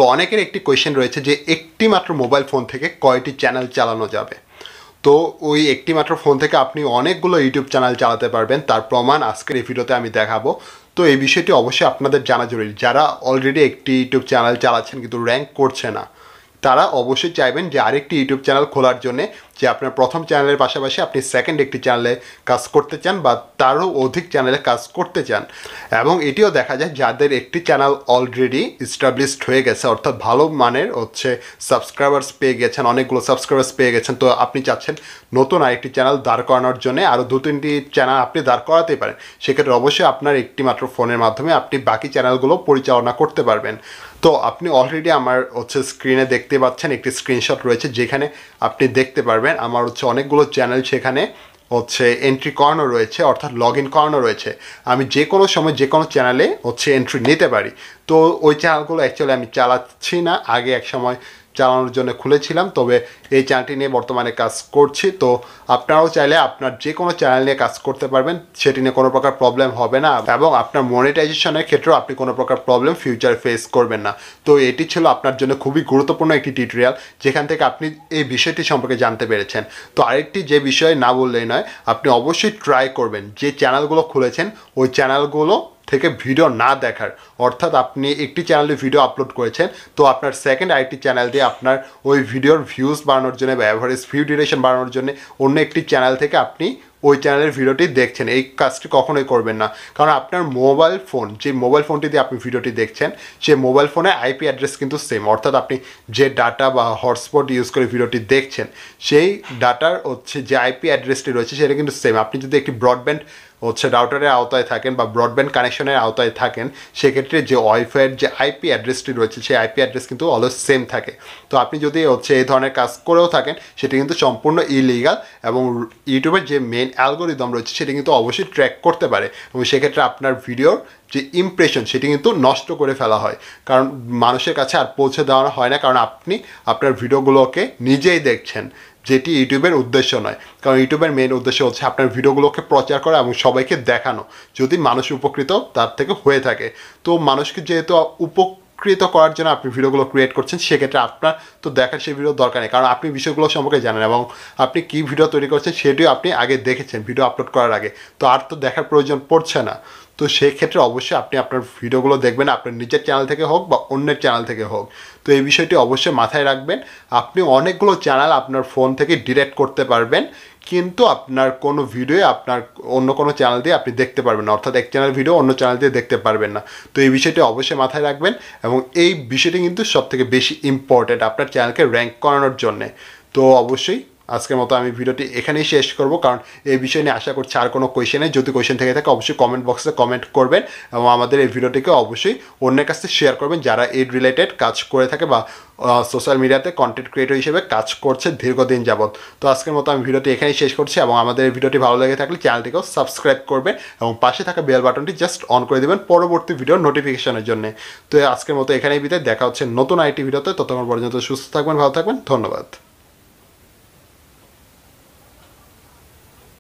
তো অনেকের একটি কোয়েশ্চেন রয়েছে যে একটি মাত্র মোবাইল ফোন থেকে কয়টি চ্যানেল চালানো যাবে। তো ওই একটি মাত্র ফোন থেকে আপনি অনেকগুলো ইউটিউব চ্যানেল চালাতে পারবেন, তার প্রমাণ আজকের এই ভিডিওতে আমি দেখাবো। তো এই বিষয়টি অবশ্যই আপনাদের জানা জরুরি। যারা অলরেডি একটি ইউটিউব চ্যানেল চালাচ্ছেন কিন্তু র্যাঙ্ক করছে না, তারা অবশ্যই চাইবেন যে আরেকটি ইউটিউব চ্যানেল খোলার জন্যে, যে আপনার প্রথম চ্যানেলের পাশাপাশি আপনি সেকেন্ড একটি চ্যানেলে কাজ করতে চান বা তারও অধিক চ্যানেলে কাজ করতে চান। এবং এটিও দেখা যায় যাদের একটি চ্যানেল অলরেডি এস্টাবলিশড হয়ে গেছে, অর্থাৎ ভালো মানের সাবস্ক্রাইবার্স পেয়ে গেছেন, অনেকগুলো সাবস্ক্রাইবার্স পেয়ে গেছেন, তো আপনি চাচ্ছেন নতুন আরেকটি চ্যানেল দাঁড় করানোর জন্য আরও 2-3টি চ্যানেল আপনি দাঁড় করাতেই পারেন। সেক্ষেত্রে অবশ্যই আপনার একটি মাত্র ফোনের মাধ্যমে আপনি বাকি চ্যানেলগুলো পরিচালনা করতে পারবেন। তো আপনি অলরেডি আমার স্ক্রিনে দেখতে পাচ্ছেন একটি স্ক্রিনশট রয়েছে, যেখানে আপনি দেখতে পারবেন আমার অনেকগুলো চ্যানেল সেখানে এন্ট্রি করানো রয়েছে, অর্থাৎ লগ ইন করানো রয়েছে। আমি যে কোনো সময় যে কোনো চ্যানেলে এন্ট্রি নিতে পারি। তো ওই চ্যানেলগুলো অ্যাকচুয়ালি আমি চালাচ্ছি না, আগে এক সময় চালানোর জন্য খুলেছিলাম, তবে এই চ্যানেলটি নিয়ে বর্তমানে কাজ করছি। তো আপনারাও চাইলে আপনার যে কোনো চ্যানেল নিয়ে কাজ করতে পারবেন, সেটি নিয়ে কোনো প্রকার প্রবলেম হবে না, এবং আপনার মনিটাইজেশনের ক্ষেত্রেও আপনি কোনো প্রকার প্রবলেম ফিউচারে ফেস করবেন না। তো এটি ছিল আপনার জন্য খুবই গুরুত্বপূর্ণ একটি টিউটোরিয়াল, যেখান থেকে আপনি এই বিষয়টি সম্পর্কে জানতে পেরেছেন। তো আরেকটি যে বিষয় না বললেই নয়, আপনি অবশ্যই ট্রাই করবেন যে চ্যানেলগুলো খুলেছেন ওই চ্যানেলগুলো থেকে ভিডিও না দেখার। অর্থাৎ আপনি একটি চ্যানেলে ভিডিও আপলোড করেছেন, তো আপনার সেকেন্ড আরেকটি চ্যানেল দিয়ে আপনার ওই ভিডিওর ভিউজ বাড়ানোর জন্য বা অ্যাভারেজ ভিউ ডিউরেশন বাড়ানোর জন্য অন্য একটি চ্যানেল থেকে আপনি ওই চ্যানেলের ভিডিওটি দেখছেন। এই কাজটি কখনোই করবেন না, কারণ আপনার মোবাইল ফোন, যে মোবাইল ফোনটি দিয়ে আপনি ভিডিওটি দেখছেন, সেই মোবাইল ফোনে আইপি অ্যাড্রেস কিন্তু সেম। অর্থাৎ আপনি যে ডাটা বা হটস্পট ইউজ করে ভিডিওটি দেখছেন, সেই ডাটার যে আইপি অ্যাড্রেসটি রয়েছে সেটা কিন্তু সেম। আপনি যদি একটি ব্রডব্যান্ড রাউটারের আওতায় থাকেন বা ব্রডব্যান্ড কানেকশনের আওতায় থাকেন, সেক্ষেত্রে যে ওয়াইফাইয়ের যে আইপি অ্যাড্রেসটি রয়েছে সেই আইপি অ্যাড্রেস কিন্তু অলওয়েজ সেম থাকে। তো আপনি যদি এই ধরনের কাজ করেও থাকেন, সেটি কিন্তু সম্পূর্ণ ইলিগাল, এবং ইউটিউবের যে মেন অ্যালগোরিদম রয়েছে সেটি কিন্তু অবশ্যই ট্র্যাক করতে পারে, এবং সেক্ষেত্রে আপনার ভিডিওর যে ইমপ্রেশন সেটি কিন্তু নষ্ট করে ফেলা হয়, কারণ মানুষের কাছে আর পৌঁছে দেওয়া হয় না, কারণ আপনি আপনার ভিডিওগুলোকে নিজেই দেখছেন, যেটি ইউটিউবের উদ্দেশ্য নয়। কারণ ইউটিউবের মেন উদ্দেশ্য হচ্ছে আপনার ভিডিওগুলোকে প্রচার করা এবং সবাইকে দেখানো, যদি মানুষ উপকৃত তার থেকে হয়ে থাকে। তো মানুষকে যেহেতু উপকৃত করার জন্য আপনি ভিডিওগুলো ক্রিয়েট করছেন, সেক্ষেত্রে আপনার তো দেখার সেই ভিডিও দরকার নেই, কারণ আপনি বিষয়গুলো সম্পর্কে জানেন এবং আপনি কী ভিডিও তৈরি করছেন সেটিও আপনি আগে দেখেছেন ভিডিও আপলোড করার আগে, তো আর তো দেখার প্রয়োজন পড়ছে না। তো সেই ক্ষেত্রে অবশ্যই আপনি আপনার ভিডিওগুলো দেখবেন, আপনার নিজের চ্যানেল থেকে হোক বা অন্যের চ্যানেল থেকে হোক। তো এই বিষয়টি অবশ্যই মাথায় রাখবেন। আপনি অনেকগুলো চ্যানেল আপনার ফোন থেকে ডিলিট করতে পারবেন, কিন্তু আপনার কোনো ভিডিও আপনার অন্য কোনো চ্যানেল দিয়ে আপনি দেখতে পারবেন না, অর্থাৎ এক চ্যানেল ভিডিও অন্য চ্যানেল দিয়ে দেখতে পারবেন না। তো এই বিষয়টি অবশ্যই মাথায় রাখবেন, এবং এই বিষয়টি কিন্তু সবথেকে বেশি ইম্পর্ট্যান্ট আপনার চ্যানেলকে র্যাঙ্ক করানোর জন্যে। তো অবশ্যই আজকের মতো আমি ভিডিওটি এখানেই শেষ করব, কারণ এই বিষয় নিয়ে আশা করছি আর কোনো কোয়েশ্চেনে, যদি কোয়েশ্চেন থেকে থাকে অবশ্যই কমেন্ট বক্সে কমেন্ট করবেন, এবং আমাদের এই ভিডিওটিকে অবশ্যই অন্যের কাছে শেয়ার করবেন যারা এই রিলেটেড কাজ করে থাকে বা সোশ্যাল মিডিয়াতে কন্টেন্ট ক্রিয়েটর হিসেবে কাজ করছে দীর্ঘদিন যাবৎ। তো আজকের মতো আমি ভিডিওটি এখানেই শেষ করছি, এবং আমাদের এই ভিডিওটি ভালো লেগে থাকলে চ্যানেলটিকেও সাবস্ক্রাইব করবেন এবং পাশে থাকা বেল বাটনটি জাস্ট অন করে দেবেন পরবর্তী ভিডিওর নোটিফিকেশনের জন্য। তো আজকের মতো এখানেই বিদায়, দেখা হচ্ছে নতুন আইটি ভিডিওতে। ততক্ষণ পর্যন্ত সুস্থ থাকবেন, ভালো থাকবেন, ধন্যবাদ।